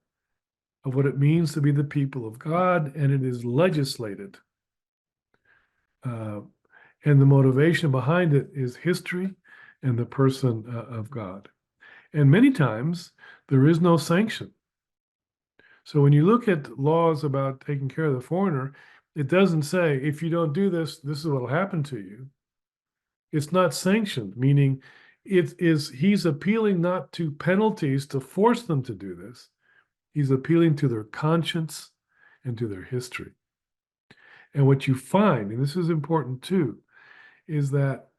of what it means to be the people of God, and it is legislated. And the motivation behind it is history and the person of God. And many times there is no sanction. So when you look at laws about taking care of the foreigner, it doesn't say, if you don't do this, this is what will happen to you. It's not sanctioned, meaning he's appealing not to penalties to force them to do this. He's appealing to their conscience and to their history. And what you find, and this is important too, is that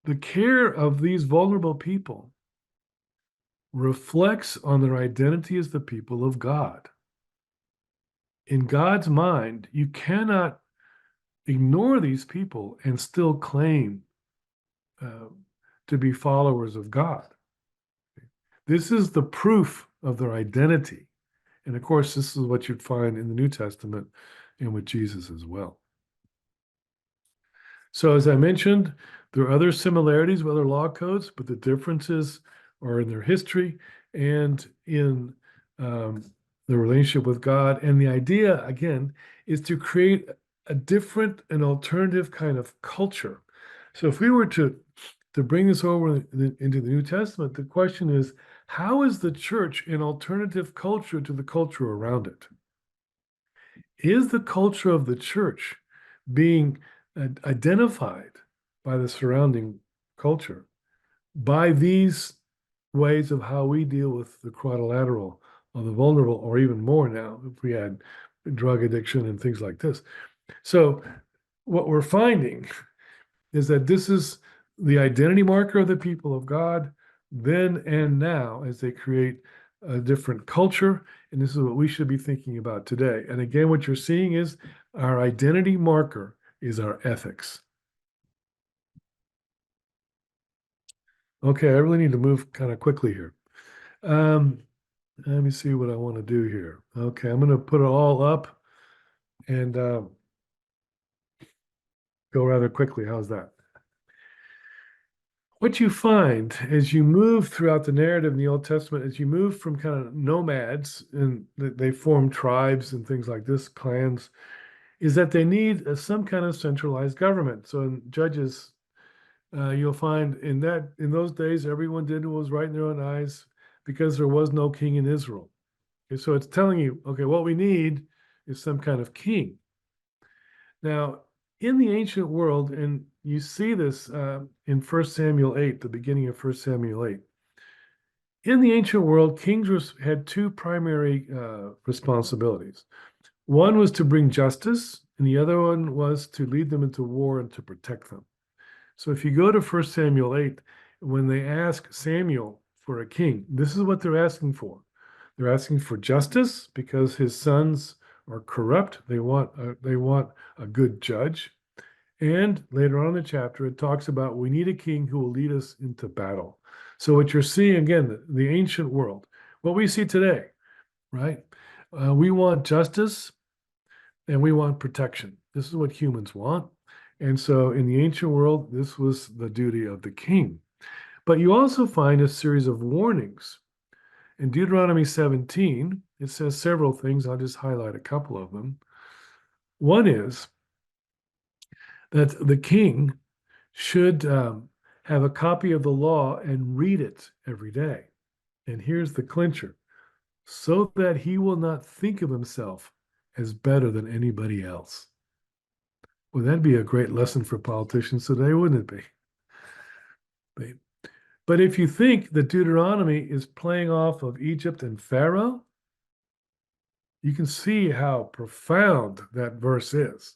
the care of these vulnerable people reflects on their identity as the people of God. In God's mind, you cannot ignore these people and still claim uh, to be followers of God. This is the proof of their identity. And of course, this is what you'd find in the New Testament and with Jesus as well. So, as I mentioned, there are other similarities with other law codes, but the differences are in their history and in the relationship with God. And the idea, again, is to create a different and alternative kind of culture. So, if we were to bring this over into the New Testament, the question is, how is the church an alternative culture to the culture around it? Is the culture of the church being identified by the surrounding culture by these ways of how we deal with the quadrilateral or the vulnerable, or even more now if we had drug addiction and things like this? So what we're finding is that this is the identity marker of the people of God then and now as they create a different culture. And this is what we should be thinking about today. And again, what you're seeing is our identity marker is our ethics. Okay, I really need to move kind of quickly here. Let me see what I want to do here. Okay, I'm going to put it all up and go rather quickly. How's that? What you find as you move throughout the narrative in the Old Testament, as you move from kind of nomads and they form tribes and things like this, clans, is that they need some kind of centralized government. So in Judges, you'll find in those days, everyone did what was right in their own eyes because there was no king in Israel. Okay, so it's telling you, okay, what we need is some kind of king. Now, in the ancient world, and you see this in 1 Samuel 8, the beginning of 1 Samuel 8. In the ancient world, kings had two primary responsibilities. One was to bring justice, and the other one was to lead them into war and to protect them. So if you go to 1 Samuel 8, when they ask Samuel for a king, this is what they're asking for. They're asking for justice because his sons are corrupt. They want a good judge. And later on in the chapter, it talks about we need a king who will lead us into battle. So what you're seeing, again, the ancient world, what we see today, right? We want justice and we want protection. This is what humans want. And so in the ancient world, this was the duty of the king. But you also find a series of warnings. In Deuteronomy 17, it says several things. I'll just highlight a couple of them. One is that the king should have a copy of the law and read it every day. And here's the clincher, so that he will not think of himself as better than anybody else. Well, that'd be a great lesson for politicians today, wouldn't it be? But if you think that Deuteronomy is playing off of Egypt and Pharaoh, you can see how profound that verse is.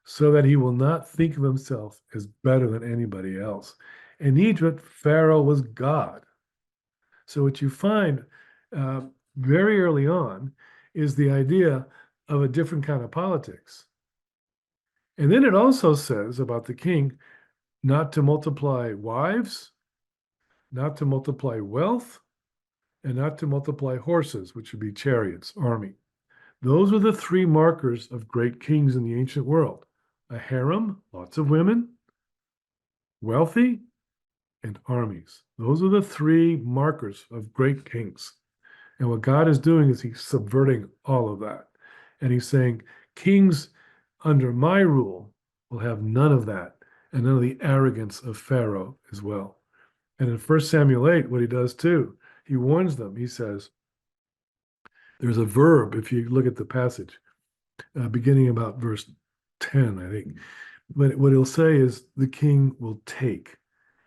So that he will not think of himself as better than anybody else. In Egypt, Pharaoh was God. So what you find very early on is the idea of a different kind of politics. And then it also says about the king not to multiply wives, not to multiply wealth, and not to multiply horses, which would be chariots, army. Those are the three markers of great kings in the ancient world. A harem, lots of women, wealthy, and armies. Those are the three markers of great kings. And what God is doing is he's subverting all of that. And he's saying, kings under my rule will have none of that and none of the arrogance of Pharaoh as well. And in 1 Samuel 8, what he does too, he warns them. He says, there's a verb, if you look at the passage, beginning about verse 10, I think. But what he'll say is the king will take.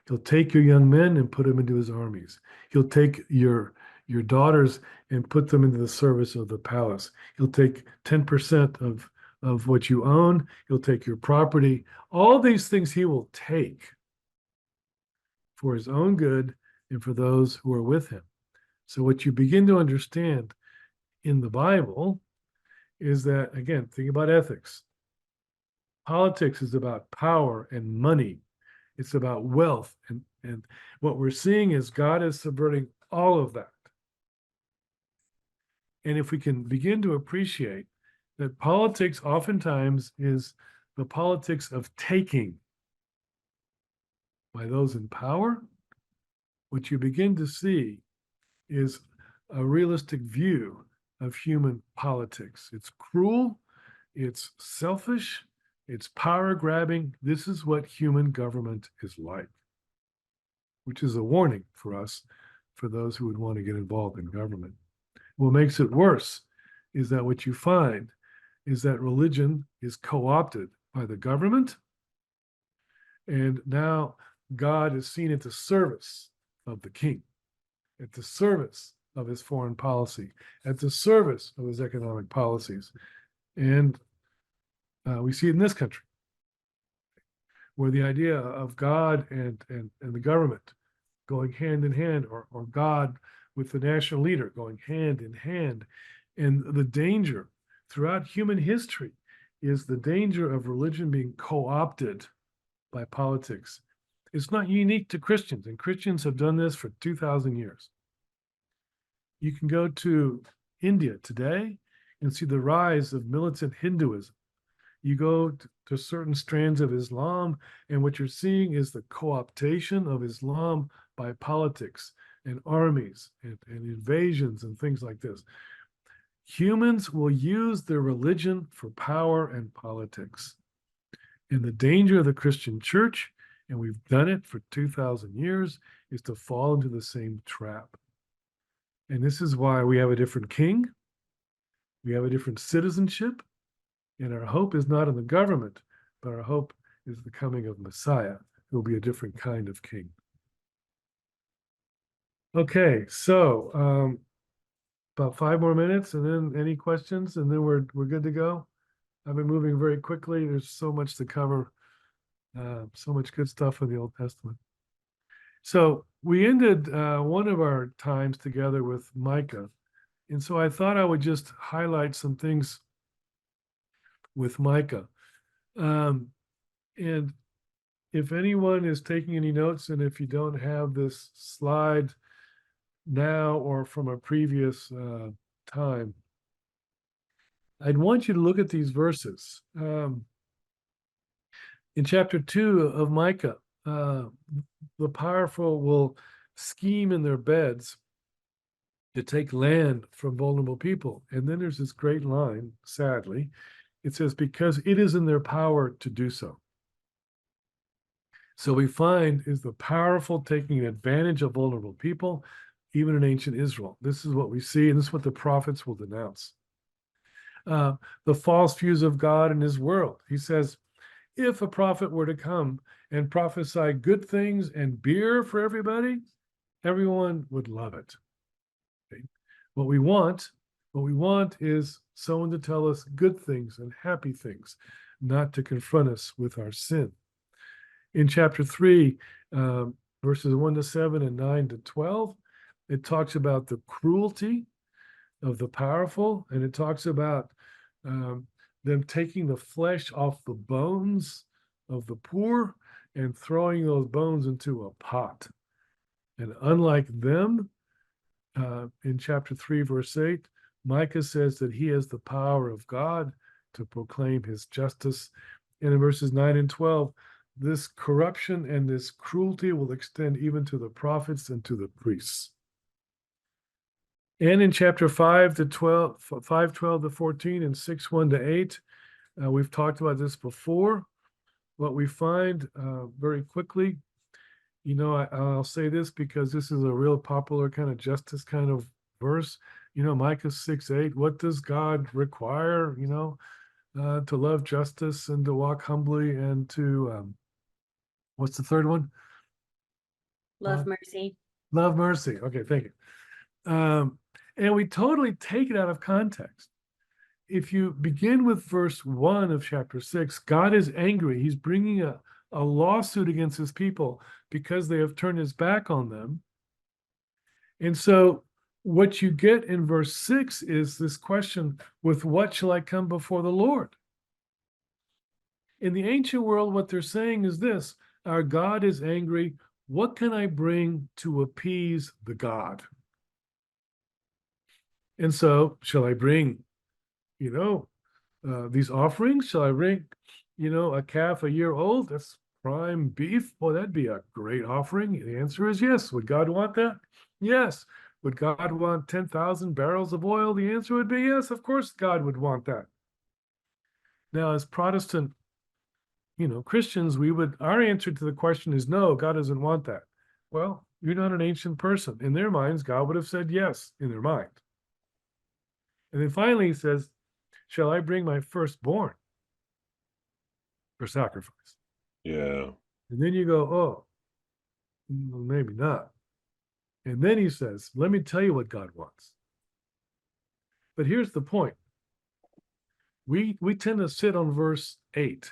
He'll take your young men and put them into his armies. He'll take your daughters and put them into the service of the palace. He'll take 10% of what you own. He'll take your property. All these things he will take for his own good and for those who are with him. So what you begin to understand in the Bible is that, again, think about ethics. Politics is about power and money. It's about wealth. And what we're seeing is God is subverting all of that. And if we can begin to appreciate that politics oftentimes is the politics of taking by those in power, what you begin to see is a realistic view of human politics. It's cruel, it's selfish, it's power grabbing. This is what human government is like, which is a warning for us, for those who would want to get involved in government. What makes it worse is that what you find is that religion is co-opted by the government, and now God is seen at the service of the king, at the service of his foreign policy, at the service of his economic policies. And we see it in this country, where the idea of God and the government going hand in hand, or God with the national leader going hand in hand. And the danger throughout human history is the danger of religion being co-opted by politics. It's not unique to Christians, and Christians have done this for 2,000 years. You can go to India today and see the rise of militant Hinduism. You go to certain strands of Islam, and what you're seeing is the co-optation of Islam by politics and armies and invasions and things like this. Humans will use their religion for power and politics. And the danger of the Christian church, and we've done it for 2,000 years, is to fall into the same trap. And this is why we have a different king, we have a different citizenship, and our hope is not in the government, but our hope is the coming of Messiah, who will be a different kind of king. Okay, so about 5 more minutes, and then any questions, and then we're good to go. I've been moving very quickly. There's so much to cover, so much good stuff in the Old Testament. So we ended one of our times together with Micah, and so I thought I would just highlight some things with Micah. And if anyone is taking any notes, and if you don't have this slide now or from a previous time, I'd want you to look at these verses. In chapter 2 of Micah, the powerful will scheme in their beds to take land from vulnerable people. And then there's this great line, sadly. It says, because it is in their power to do so. So we find is the powerful taking advantage of vulnerable people, even in ancient Israel. This is what we see, and this is what the prophets will denounce. The false views of God and his world. He says, if a prophet were to come and prophesy good things and beer for everybody, everyone would love it. Okay? What we want is someone to tell us good things and happy things, not to confront us with our sin. In chapter 3, verses 1 to 7 and 9 to 12, it talks about the cruelty of the powerful, and it talks about them taking the flesh off the bones of the poor and throwing those bones into a pot. And unlike them, in chapter 3, verse 8, Micah says that he has the power of God to proclaim his justice. And in verses 9 and 12, this corruption and this cruelty will extend even to the prophets and to the priests. And in chapter 5 to 12, 5:12 to 14, and 6:1 to 8, we've talked about this before. What we find very quickly, I'll say this because this is a real popular kind of justice kind of verse. Micah 6:8, what does God require? To love justice and to walk humbly and to, what's the third one? Love mercy. Love mercy. Okay, thank you. And we totally take it out of context. If you begin with verse 1 of chapter 6, God is angry. He's bringing a lawsuit against his people because they have turned his back on them. And so what you get in verse 6 is this question, with what shall I come before the Lord? In the ancient world, what they're saying is this: our God is angry. What can I bring to appease the God? And so, shall I bring, these offerings? Shall I bring, a calf a year old? That's prime beef. Well, that'd be a great offering. The answer is yes. Would God want that? Yes. Would God want 10,000 barrels of oil? The answer would be yes. Of course, God would want that. Now, as Protestant, Christians, our answer to the question is no, God doesn't want that. Well, you're not an ancient person. In their minds, God would have said yes in their mind. And then finally he says, shall I bring my firstborn for sacrifice? Yeah. And then you go, oh, well, maybe not. And then he says, let me tell you what God wants. But here's the point. We tend to sit on verse 8.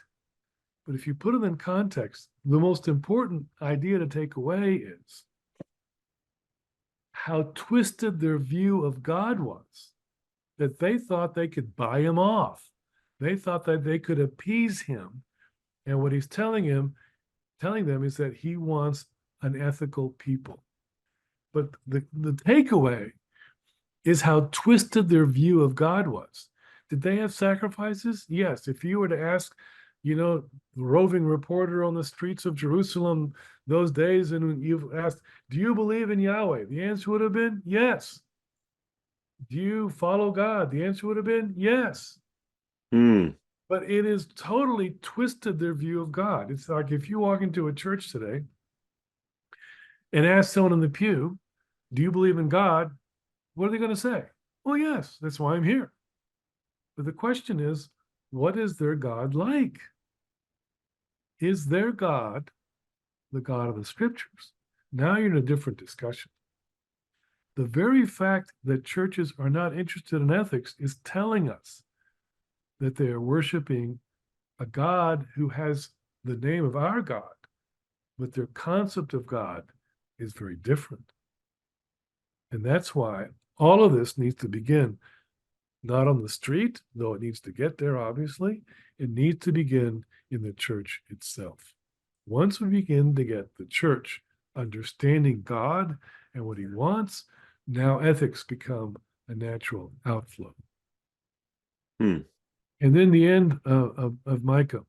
But if you put it in context, the most important idea to take away is how twisted their view of God was, that they thought they could buy him off. They thought that they could appease him. And what he's telling them is that he wants an ethical people. But the takeaway is how twisted their view of God was. Did they have sacrifices? Yes. If you were to ask, the roving reporter on the streets of Jerusalem those days, and you've asked, do you believe in Yahweh? The answer would have been yes. Do you follow God? The answer would have been yes. But it is totally twisted their view of God. It's like if you walk into a church today and ask someone in the pew, do you believe in God? What are they going to say? Well, yes, that's why I'm here. But the question is, what is their God like? Is their God the God of the scriptures? Now you're in a different discussion. The very fact that churches are not interested in ethics is telling us that they are worshiping a God who has the name of our God, but their concept of God is very different. And that's why all of this needs to begin not on the street, though it needs to get there, obviously. It needs to begin in the church itself. Once we begin to get the church understanding God and what he wants, now ethics become a natural outflow. And then the end of Micah,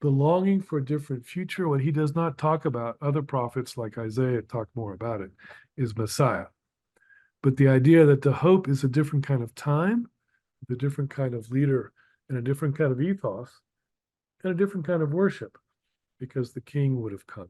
the longing for a different future, what he does not talk about, other prophets like Isaiah talk more about it, is Messiah. But the idea that the hope is a different kind of time, a different kind of leader, and a different kind of ethos, and a different kind of worship, because the king would have come.